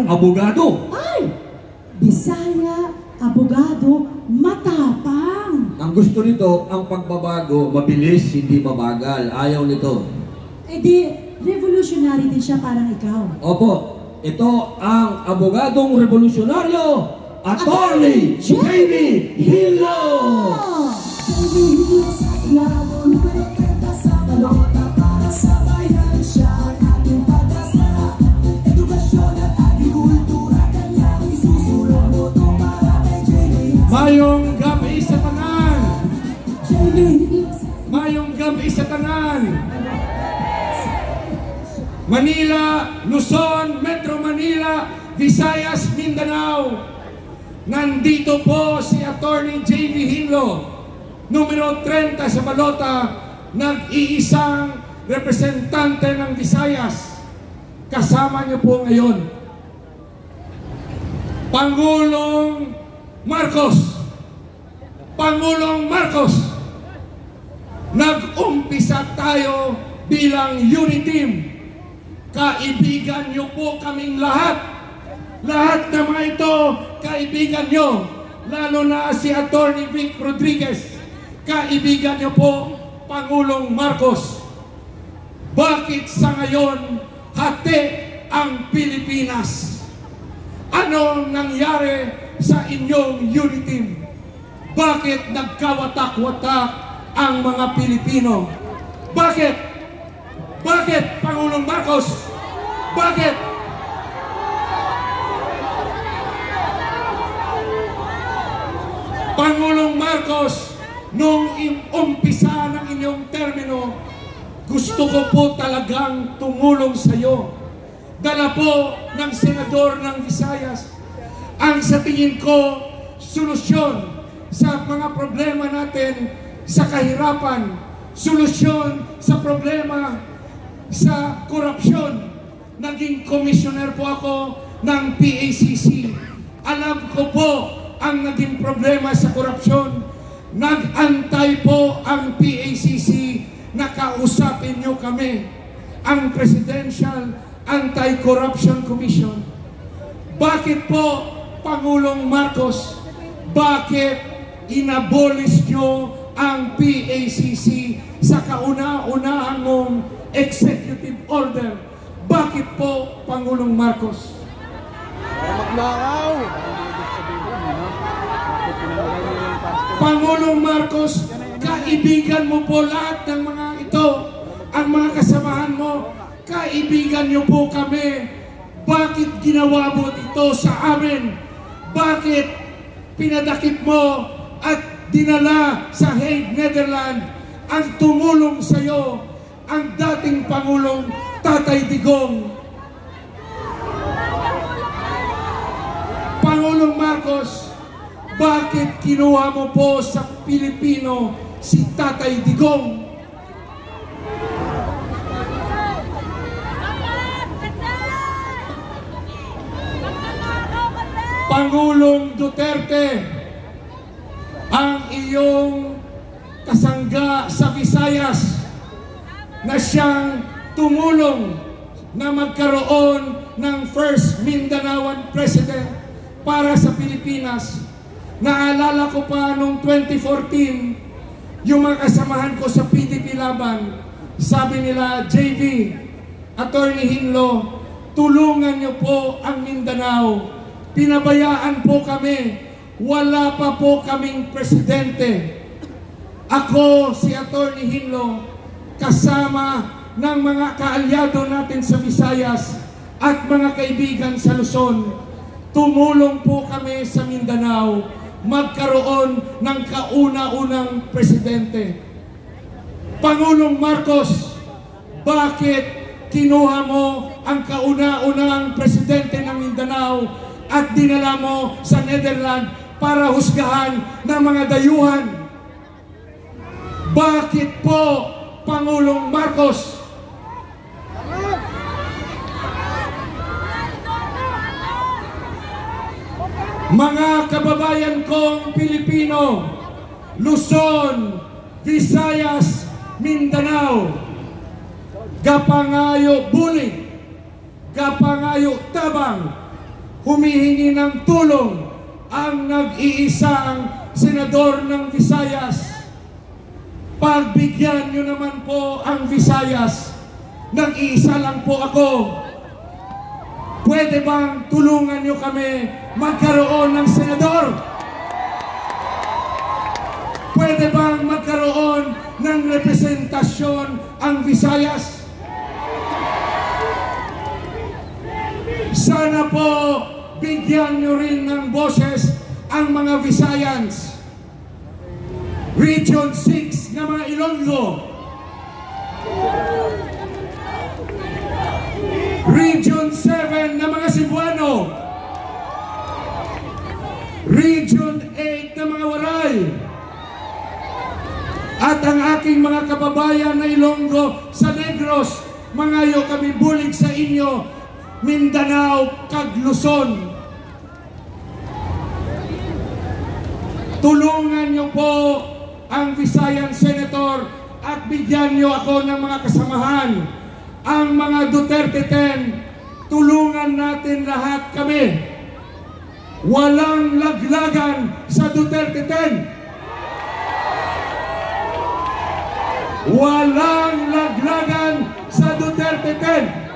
abogado. Ay! Bisaya, abogado, matapang. Ang gusto nito, ang pagbabago, mabilis, hindi mabagal. Ayaw nito. Eh di, revolutionary din siya parang ikaw. Opo, ito ang abogadong revolusyonaryo, Attorney J.V. Hilo! J.V. Hilo sa Ilawon, Malapeta sa balota para sa bayan siya ang ating pag-asa. Edukasyon at agrikultura, kanyang isusulong boto para kay J.V. Mayong gabi sa tanan! J.V. Hilo sa Mayong gabi sa tanan! Manila, Luzon, Metro Manila, Visayas, Mindanao. Nandito po si Attorney J.V. Hilo, numero 30 sa balota, nag-iisang representante ng Visayas. Kasama niyo po ngayon Pangulong Marcos. Pangulong Marcos, nag-umpisa tayo bilang unity team. Kaibigan niyo po kaming lahat. Lahat ng mga ito, kaibigan niyo. Lalo na si Attorney Vic Rodriguez. Kaibigan niyo po, Pangulong Marcos. Bakit sa ngayon, hati ang Pilipinas? Anong nangyari sa inyong unity team? Bakit nagkawatak-watak ang mga Pilipino? Bakit? Bakit, Pangulong Marcos? Bakit? Pangulong Marcos, nung umpisa ng inyong termino, gusto ko po talagang tumulong sa iyo. Dala po ng senador ng Visayas ang sa tingin ko solusyon sa mga problema natin sa kahirapan, solusyon sa problema sa korupsyon. Naging commissioner po ako ng PACC. Alam ko po ang naging problema sa korupsyon. Nag-antay po ang PACC na kausapin nyo kami, ang Presidential Anti-Corruption Commission. Bakit po, Pangulong Marcos, bakit inabolish nyo ang PACC sa kauna-unahan mong executive order? Bakit po, Pangulong Marcos? Pangulong Marcos, kaibigan mo po lahat ng mga ito, ang mga kasamahan mo, kaibigan niyo po kami. Bakit ginawa mo ito sa amin? Bakit pinadakip mo at dinala sa Hague, Netherlands ang tumulong sa iyo, ang dating Pangulong Tatay Digong? Pangulong Marcos, bakit kinuha mo po sa Pilipino si Tatay Digong? Pangulong Duterte, ang iyong kasangga sa Visayas na siyang tumulong na magkaroon ng first Mindanaoan President para sa Pilipinas. Naalala ko pa noong 2014, yung mga kasamahan ko sa PDP Laban, sabi nila, JV, Attorney Hilo, tulungan niyo po ang Mindanao. Pinabayaan po kami, wala pa po kaming presidente. Ako, si Attorney Hilo, kasama ng mga kaalyado natin sa Visayas at mga kaibigan sa Luzon, tumulong po kami sa Mindanao magkaroon ng kauna-unang presidente. Pangulong Marcos, bakit kinuha mo ang kauna-unang presidente ng Mindanao at dinala mo sa Netherlands para husgahan ng mga dayuhan? Bakit po, Pangulong Marcos? Mga kababayan kong Pilipino, Luzon, Visayas, Mindanao, Gapangayo Bulig, Gapangayo Tabang, humihingi ng tulong ang nag-iisang senador ng Visayas. Pagbigyan nyo naman po ang Visayas. Nag-iisa lang po ako. Pwede bang tulungan nyo kami magkaroon ng senador? Pwede bang magkaroon ng representasyon ang Visayas? Sana po bigyan nyo rin ng boses ang mga Visayans. Region 6 na mga Ilonggo, Region 7 na mga Cebuano, Region 8 na mga Waray, at ang aking mga kababayan na Ilonggo sa Negros, mangayo kami bulig sa inyo, Mindanao, kag Luzon. Tulungan niyo po ang Visayan Senator at bigyan niyo ako ng mga kasamahan. Ang mga Duterte 10, tulungan natin lahat kami. Walang laglagan sa Duterte 10. Walang laglagan sa Duterte 10.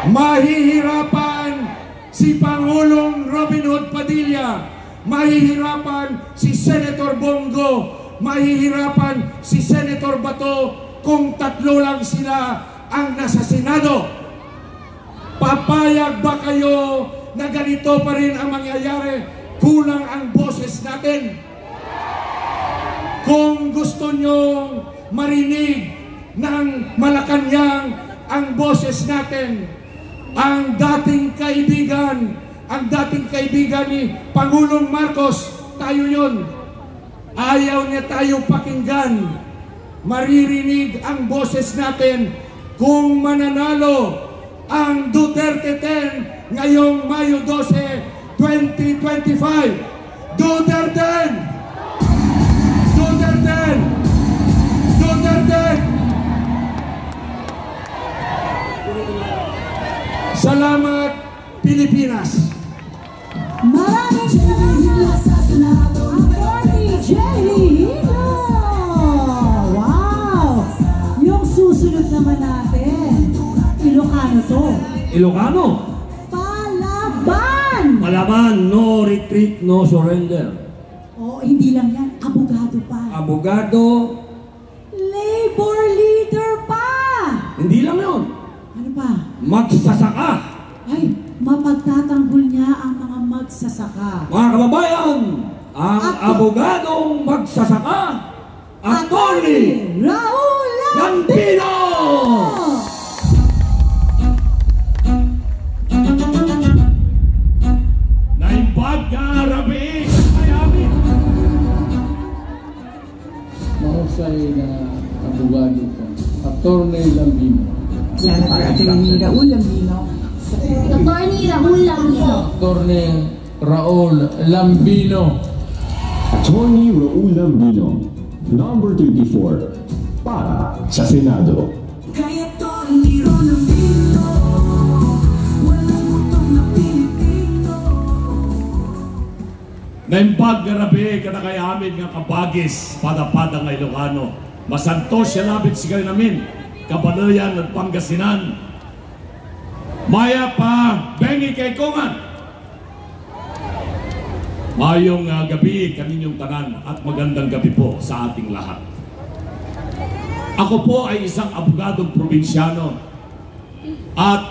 Mahihirapan si Pangulong Robin Hood Padilla, mahihirapan si Senator Bongo, mahihirapan si Senator Bato kung tatlo lang sila ang nasa Senado. Papayag ba kayo na ganito pa rin ang mangyayari? Kulang ang boses natin. Kung gusto nyong marinig ng Malacanang ang boses natin, ang dating kaibigan ni Pangulong Marcos, tayo yun. Ayaw niya tayo pakinggan. Maririnig ang boses natin kung mananalo ang Duterte 10 ngayong Mayo 12, 2025. Duterte! Duterte! Duterte! Salamat, Pilipinas! Maraming salamat sa Senado, Atty. Jerry Hino! Wow! Yung susunod naman natin, Ilocano to. Ilocano. Palaban! Palaban, no retreat, no surrender. Oh, hindi lang yan, abogado pa. Abogado, Labor leader pa! hindi lang yun. Ano pa? Magsasaka. Ay, mapagtatanggol niya ang mga magsasaka. Mga kababayan, ang abogadong magsasaka, Atty. Raul Lambino! Naimbag ka, Rabi! Kayamin! Mahusay na abogado ko, Atty. Lambino. Yan ang Atty. Raul Lambino. Attorney Raul Lambino. Atty. Raul Lambino. Attorney Raul Lambino, number 34, para sa Senado. Kaya to ni Lambino, walang utong na Pilipino. Naimbag nga Rabi, kada kay amin nga kabagis, pada-pada nga Ilocano. Masantos siya labit sigay namin, Kabalayan at Pangasinan. Maya pa, bengi kay Kongan. Mayong gabi kaninyong tanan at magandang gabi po sa ating lahat. Ako po ay isang abogadong probinsyano at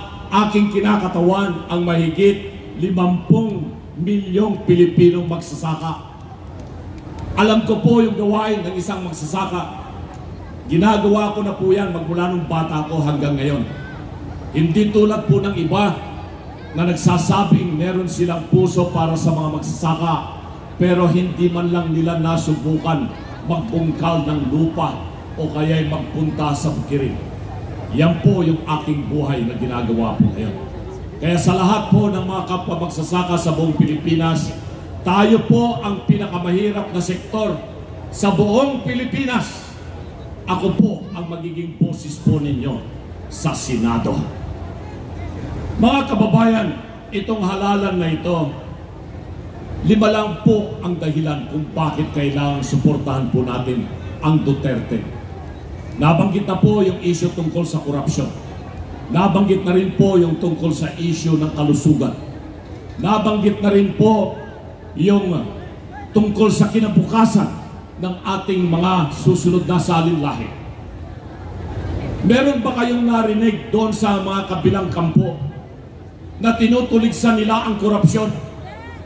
aking kinakatawan ang mahigit 50 milyong Pilipinong magsasaka. Alam ko po yung gawain ng isang magsasaka. Ginagawa ko na po yan magmula nung bata ko hanggang ngayon. Hindi tulad po ng iba na nagsasabing meron silang puso para sa mga magsasaka pero hindi man lang nila nasubukan magbungkal ng lupa o kaya'y magpunta sa bukirin. Yan po yung aking buhay na ginagawa po ngayon. Kaya sa lahat po ng mga kapwa magsasaka sa buong Pilipinas, tayo po ang pinakamahirap na sektor sa buong Pilipinas. Ako po ang magiging boses po ninyo sa Senado. Mga kababayan, itong halalan na ito, 5 lang po ang dahilan kung bakit kailangan suportahan po natin ang Duterte. Nabanggit na po yung issue tungkol sa korupsyon. Nabanggit na rin po yung tungkol sa issue ng kalusugan. Nabanggit na rin po yung tungkol sa kinabukasan ng ating mga susunod na salinlahi. Meron ba kayong narinig doon sa mga kabilang kampo na tinutuligsan nila ang korupsyon?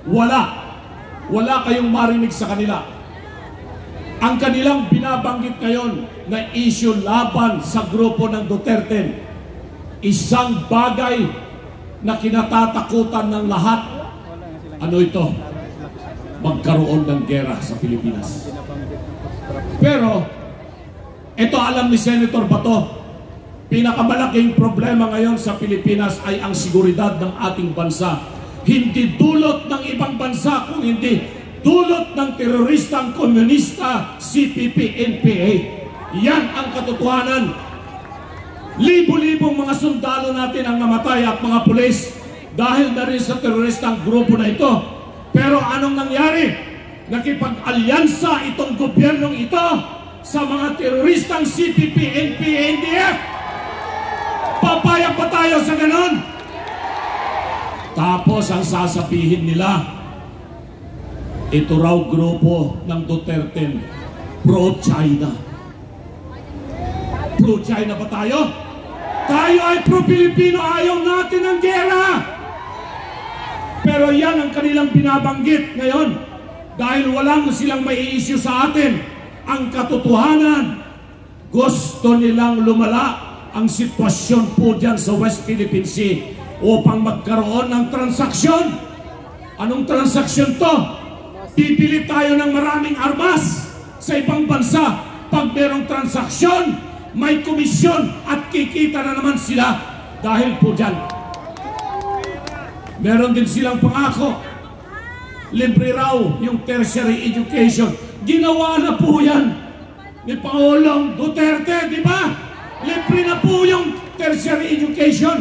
Wala. Wala kayong marinig sa kanila. Ang kanilang binabanggit ngayon na issue laban sa grupo ng Duterte, isang bagay na kinatatakutan ng lahat. Ano ito? Magkaroon ng gera sa Pilipinas. Pero, ito alam ni Senator Bato, pinakamalaking problema ngayon sa Pilipinas ay ang seguridad ng ating bansa. Hindi dulot ng ibang bansa, kung hindi dulot ng teroristang komunista, CPP, NPA. Yan ang katotohanan. Libo-libong mga sundalo natin ang namatay at mga pulis dahil na rin sa teroristang grupo na ito. Pero anong nangyari? Nakipag-alyansa itong gobyernong ito sa mga teroristang CPP, NPA, NDF. Papayag pa tayo sa ganon? Tapos ang sasabihin nila, ito raw grupo ng Duterte, pro-China. Pro-China ba tayo? Tayo ay pro-Pilipino, ayaw natin ng gera. Pero yan ang kanilang binabanggit ngayon dahil walang silang mai-issue sa atin. Ang katotohanan, gusto nilang lumala ang sitwasyon po dyan sa West Philippine Sea upang magkaroon ng transaksyon. Anong transaksyon to? Pipili tayo ng maraming armas sa ibang bansa. Pag merong transaksyon, may komisyon at kikita na naman sila dahil po dyan. Meron din silang pangako. Libre raw yung tertiary education. Ginawa na po yan ni Pangulong Duterte, di ba? Libre na po yung tertiary education.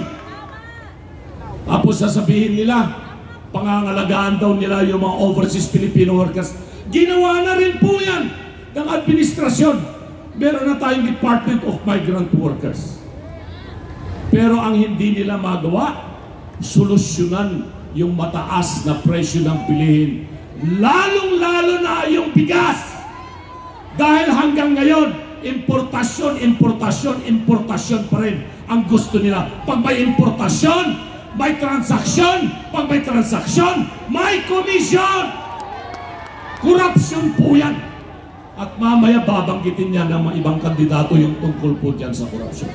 Tapos sasabihin nila, pangangalagaan daw nila yung mga overseas Filipino workers. Ginawa na rin po yan ng administrasyon. Meron na tayong Department of Migrant Workers. Pero ang hindi nila magawa, solusyonan yung mataas na presyo ng bilihin. Lalong-lalo na yung bigas. Dahil hanggang ngayon, importasyon pa rin ang gusto nila. Pag may importasyon, may transaksyon. Pag may transaksyon, may komisyon. Korupsyon po yan. At mamaya babanggitin niya ng mga ibang kandidato yung tungkol po dyan sa korupsyon.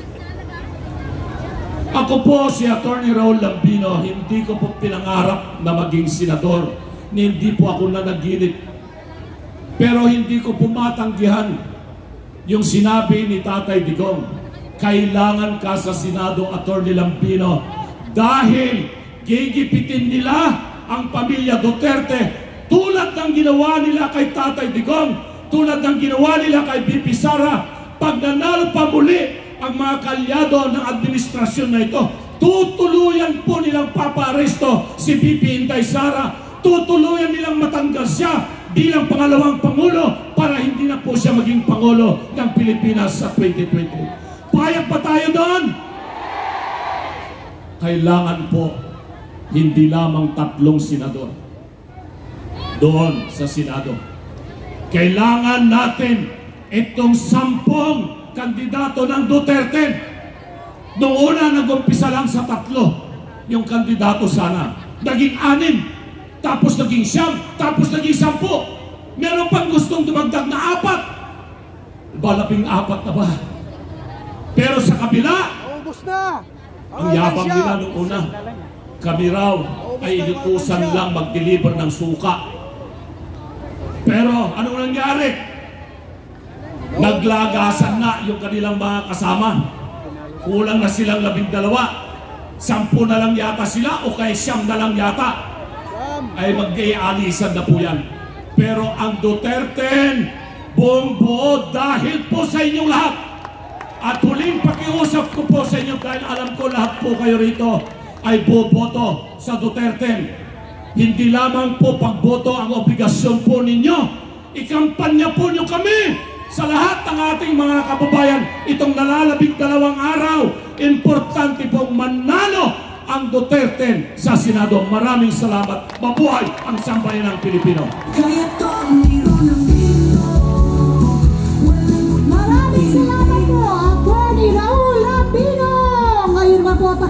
Ako po si Attorney Raul Lambino, hindi ko po pinangarap na maging senador. Hindi po ako nanaginip. Pero hindi ko po matanggihan yung sinabi ni Tatay Digong, kailangan ka sa Senado, Attorney Lambino, dahil gigipitin nila ang pamilya Duterte tulad ng ginawa nila kay Tatay Digong, tulad ng ginawa nila kay BP Sara. Pag nanalo pa muli ang mga kalyado ng administrasyon na ito, tutuluyan po nilang papaaresto si BP Inday Sara, tutuluyan nilang matanggal siya bilang pangalawang Pangulo para hindi na po siya maging Pangulo ng Pilipinas sa 2020. Payag pa tayo doon? Kailangan po hindi lamang 3 senador doon sa Senado. Kailangan natin itong 10 kandidato ng Duterte. Noong una, nag-umpisa lang sa 3 yung kandidato sana. Naging 6, tapos naging 9, tapos naging 10. Meron pang gustong dumagdag na 4. 14 na ba? Pero sa kabila, ubos na! ang yabang nila noong una, kami raw ay inutusan lang mag-deliver ng suka. Pero anong nangyari? Naglagasan na yung kanilang mga kasama. Kulang na silang 12. 10 na lang yata sila o kaya 9 na lang yata. Ay mag-ialisan na po yan. Pero ang Duterte, buong buo dahil po sa inyong lahat. At huling pakiusap ko po sa inyo dahil alam ko lahat po kayo rito, ay boboto sa Duterte. Hindi lamang po pagboto ang obligasyon po ninyo. Ikampanya po nyo kami sa lahat ng ating mga kababayan. Itong nalalabing 2 araw, importante pong manalo ang Duterte sa Senado. Maraming salamat. Mabuhay ang sambayanang Pilipino. Kaya't